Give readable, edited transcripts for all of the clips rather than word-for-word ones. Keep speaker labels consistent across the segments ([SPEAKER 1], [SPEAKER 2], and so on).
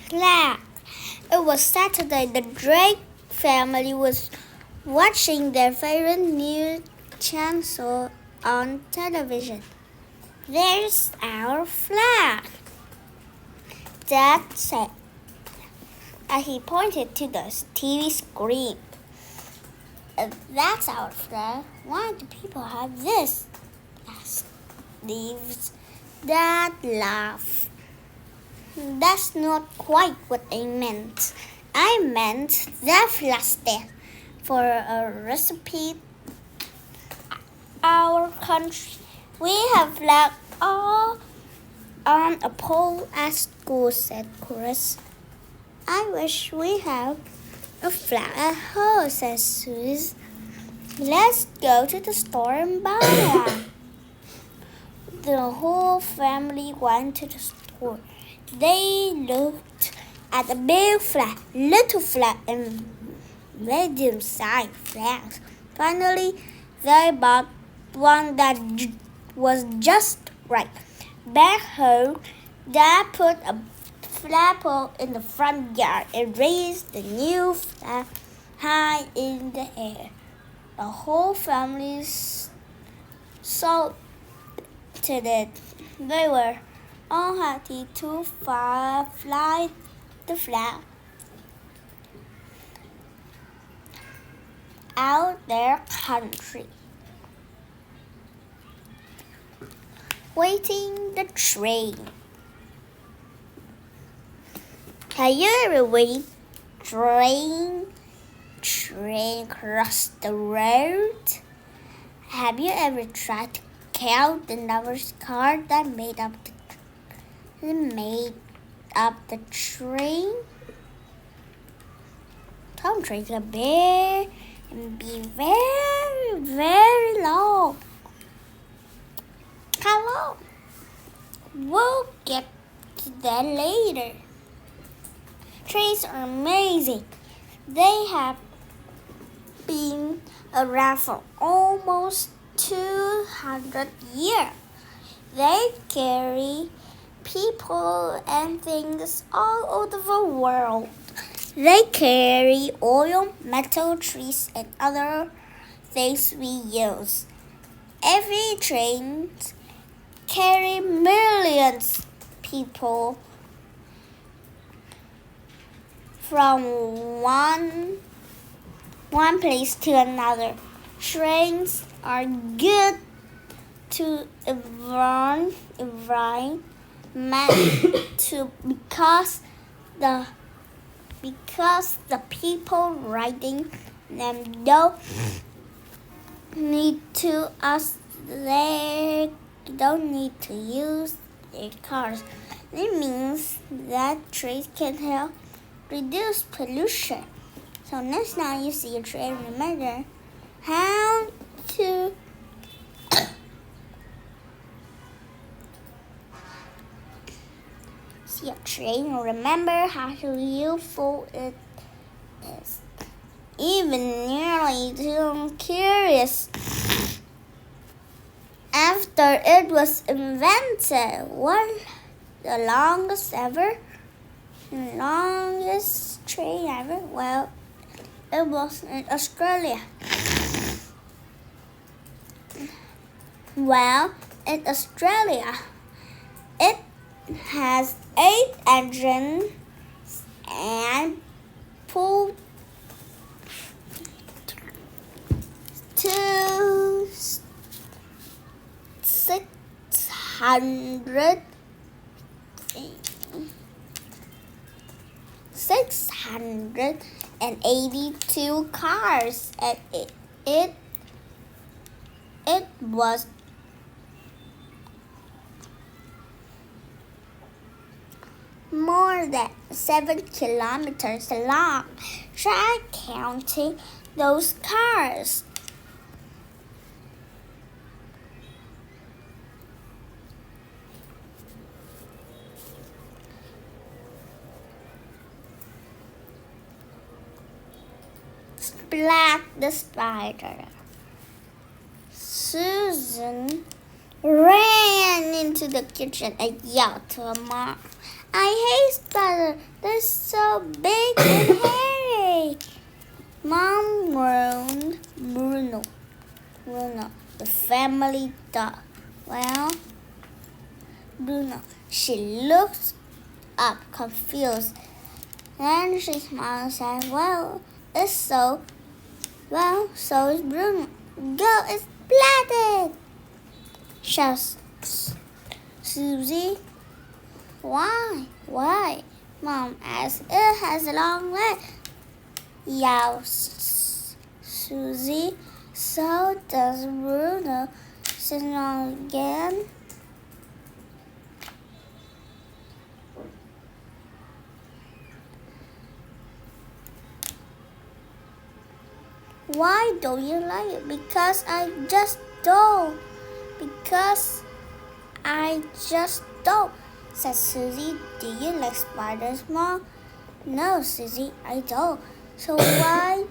[SPEAKER 1] flag. It was Saturday. The Drake family was watching their favorite news channel on television. There's our flag, Dad said as he pointed to the TV screen. If that's our flag, why do people have this? Asked Steve's dad laughed. That's not quite what I meant. I meant that flag stand for a recipe. Our country, we have flag all on a pole at school, said Chris. I wish we have a flag at home, said Suze. Let's go to the store and buy one. The whole family went to the store. They looked at the big flag, little flag, and medium-sized flags. Finally, they bought one that was just right. Back home, Dad put a flagpole in the front yard and raised the new flag high in the air. The whole family saluted it. They were all happy to fly the flag out their country. Waiting the train. Have you ever waited train cross the road? Have you ever tried to count the number of cars that made up the train? Some trains are big and be very, very long. How long? We'll get to that later. Trains are amazing. They have been around for almost 200 years. They carry people and things all over the world. They carry oil, metal, trees, and other things we use. Every train carries millions of people from one place to another. Trains are good to environment because the people riding them don't need to use their cars. It means that trains can help reduce pollution. So next time you see a train, remember how to see a train. Remember how useful it is. Even nearly too curious. After it was invented, what the longest train ever? Well, it was in Australia. In Australia, it has 8 engines and pulled 682 cars, and it was more than 7 kilometers long. Try counting those cars. Splat the spider. Susan ran into the kitchen and yelled to her mom, I hate spiders. spider. They're so big and hairy. Mom warned Bruno. Bruno, the family dog. Well, Bruno, she looked up confused. Then she smiled and said, well, it's so. Well, so is Bruno. Go, it's splattered! Shouts Susie. Why? Why? Mom asked. It has a long leg. Yowls Susie. So does Bruno. Said Mom again. Why don't you like it? Because I just don't. Because I just don't, said Susie. Do you like spiders, Mom? No, Susie, I don't. So why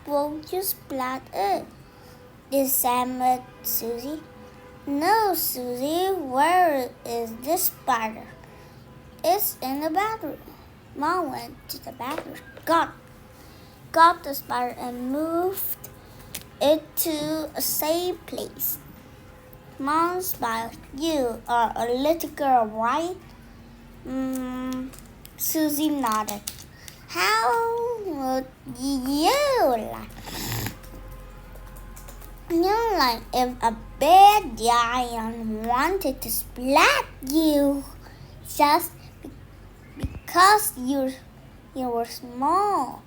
[SPEAKER 1] won't you splat it? Dissembled Susie. No, Susie, where is this spider? It's in the bathroom. Mom went to the bathroom, got the spider and moved it to a safe place. Mom smiled. You are a little girl, right? Susie nodded. How would you like? You like if a bad giant wanted to splat you just because you were small.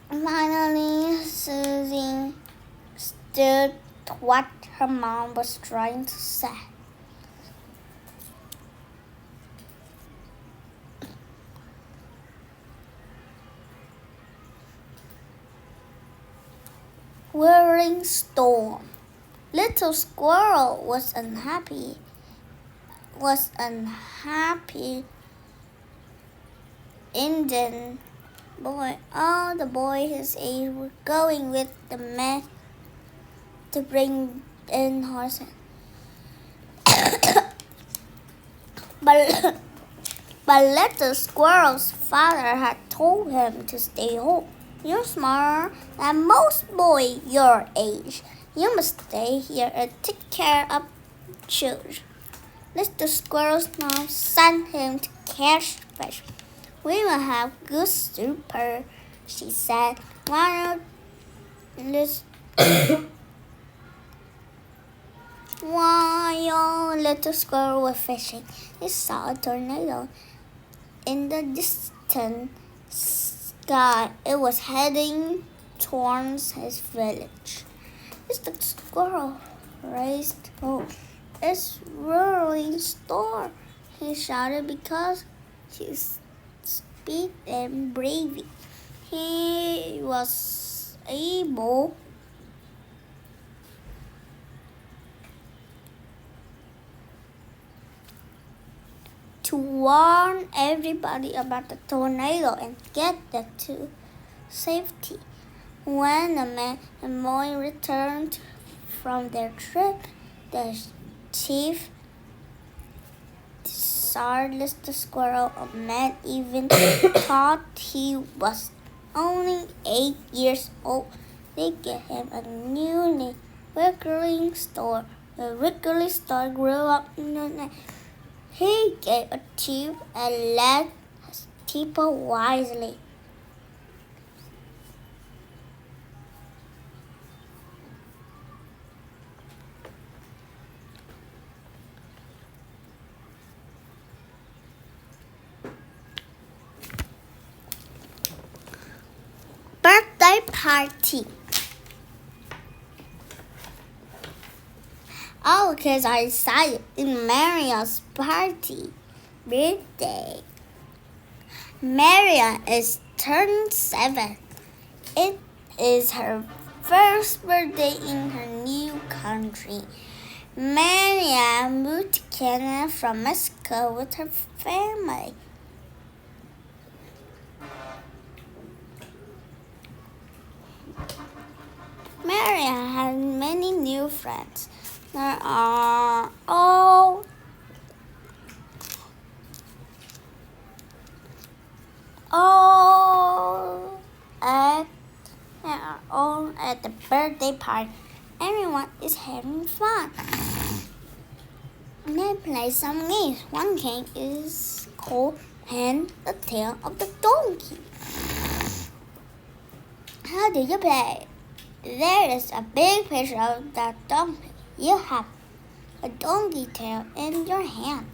[SPEAKER 1] Finally, Susie stood what her mom was trying to say. Whirling storm. Little squirrel was unhappy. Indian boy. All the boys his age were going with the man to bring in horses. but little squirrel's father had told him to stay home. You're smarter than most boys your age. You must stay here and take care of children. Little squirrel's mom sent him to catch fish. We will have good supper, she said. While little squirrel was fishing, he saw a tornado in the distant sky. It was heading towards his village. Little squirrel raced home. It's whirling storm, he shouted because his speed and bravery. He was able to warn everybody about the tornado and get them to safety. When the man and boy returned from their trip, the chief Sarless the squirrel, a man even thought he was only 8 years old. They gave him a new name, Wiggling Star. The Wiggly Star grew up in the night. He gave a chief and led his people wisely. Birthday party. All kids are excited in Maria's birthday. Maria is turning 7. It is her first birthday in her new country. Maria moved to Canada from Mexico with her family. Maria has many new friends. They are all all at all at the birthday party. Everyone is having fun. They play some games. One game is called Hand the Tail of the Donkey. How do you play? There is a big picture of the donkey. You have a donkey tail in your hand.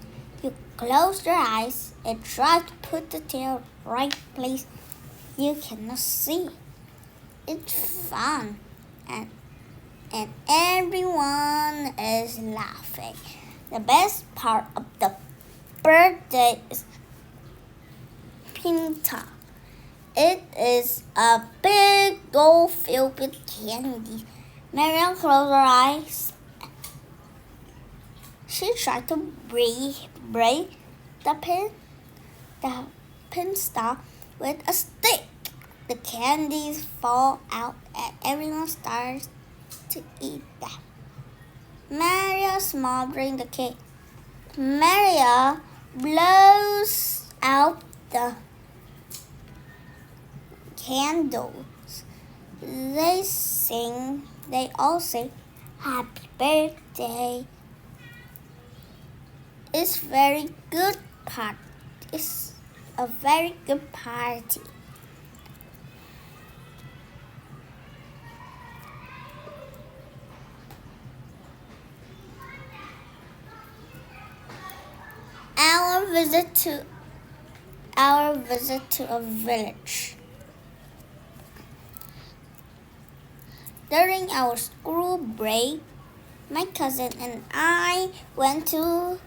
[SPEAKER 1] You close your eyes and try to put the tail right place you cannot see. It's fun and everyone is laughing. The best part of the birthday is Pinta. It is a big bowl filled with candy. Marian closed her eyes. She tried to break the pin star with a stick. The candies fall out and everyone starts to eat them. Maria smothering the cake. Maria blows out the candles. They all sing happy birthday. It's a very good party. Our visit to a village. During our school break, my cousin and I went to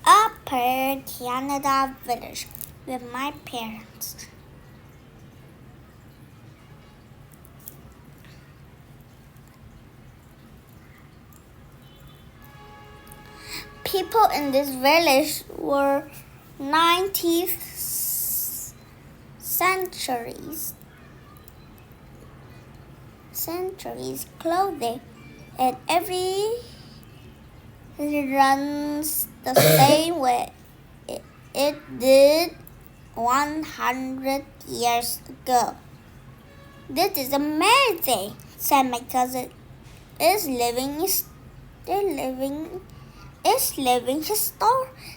[SPEAKER 1] Upper Canada village with my parents. People in this village were 19th centuries clothing, and every runs the same way it did 100 years ago. This is amazing, said my cousin. It's living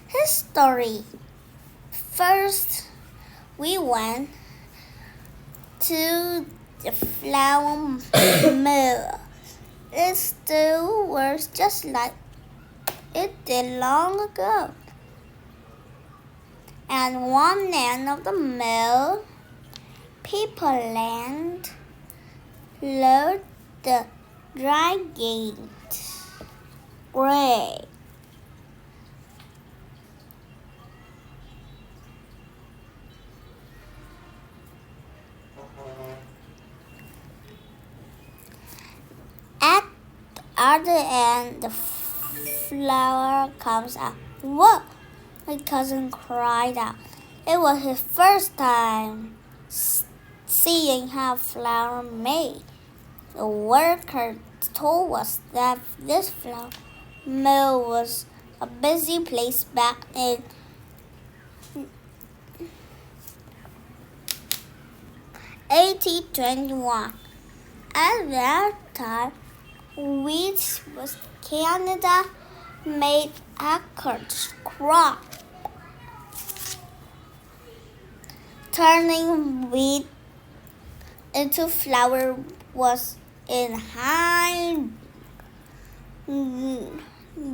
[SPEAKER 1] history. First, we went to the flour mill. It still works just like it did long ago. And one end of the mill, people load the dry grain. At the other end, the flour comes out. Whoa! My cousin cried out. It was his first time seeing how flour made. The worker told us that this flour mill was a busy place back in 1821. At that time, wheat was Canada made acres crop. Turning wheat into flour was in high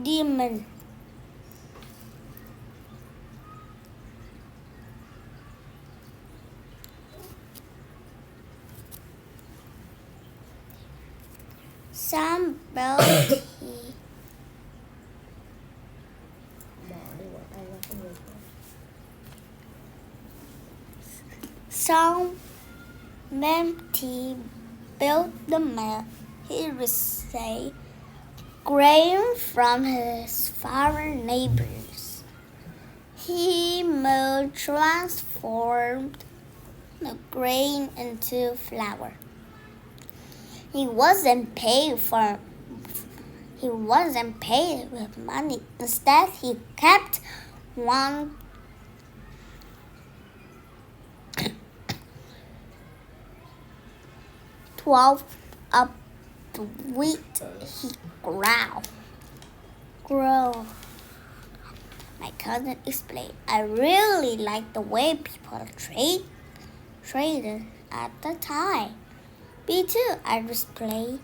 [SPEAKER 1] demand. Some empty built the mill. He received grain from his foreign neighbors. He transformed the grain into flour. He wasn't paid with money. Instead, he kept one 12 up the wheat, he growled. Growl. My cousin explained, I really like the way people traded at the time. Me too, I displayed.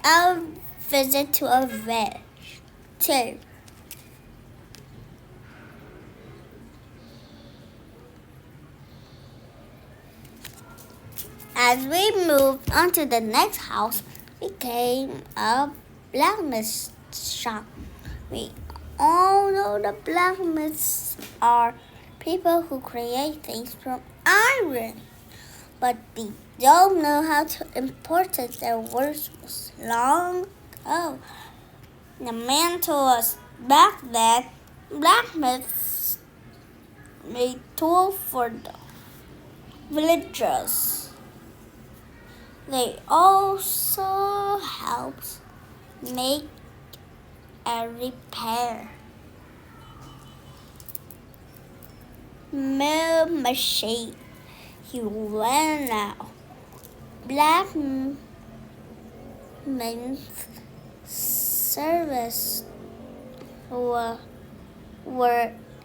[SPEAKER 1] Our visit to a village too. As we moved on to the next house, we came a blacksmith shop. We all know the blacksmiths are people who create things from iron, but they don't know how to import their work was long ago. The man told us back then blacksmiths made tools for the villagers. They also helped make and repair mill machine. He ran out. Blacksmith service were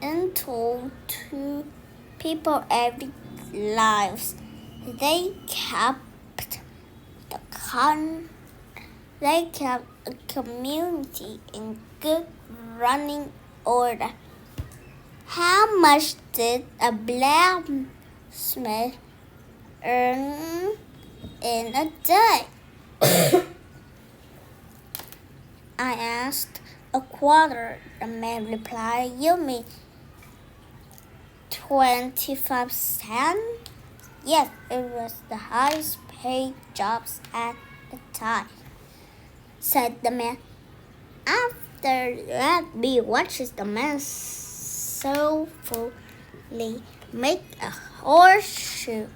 [SPEAKER 1] into to people every lives. They kept They kept a community in good running order. How much did a blacksmith earn in a day? I asked. A quarter, the man replied. You mean 25 cents? Yes, it was the highest paid jobs at the time, said the man. After that, we watched the man soulfully make a horseshoe.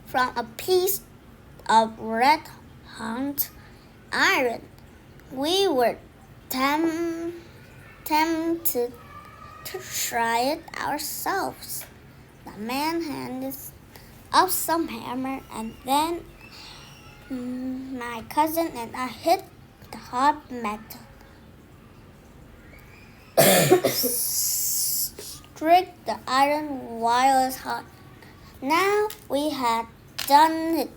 [SPEAKER 1] From a piece of red-hot iron, we were tempted to try it ourselves. The man handed us some hammer, and then my cousin and I hit the hot metal. Strike the iron while it's hot. Now we had done it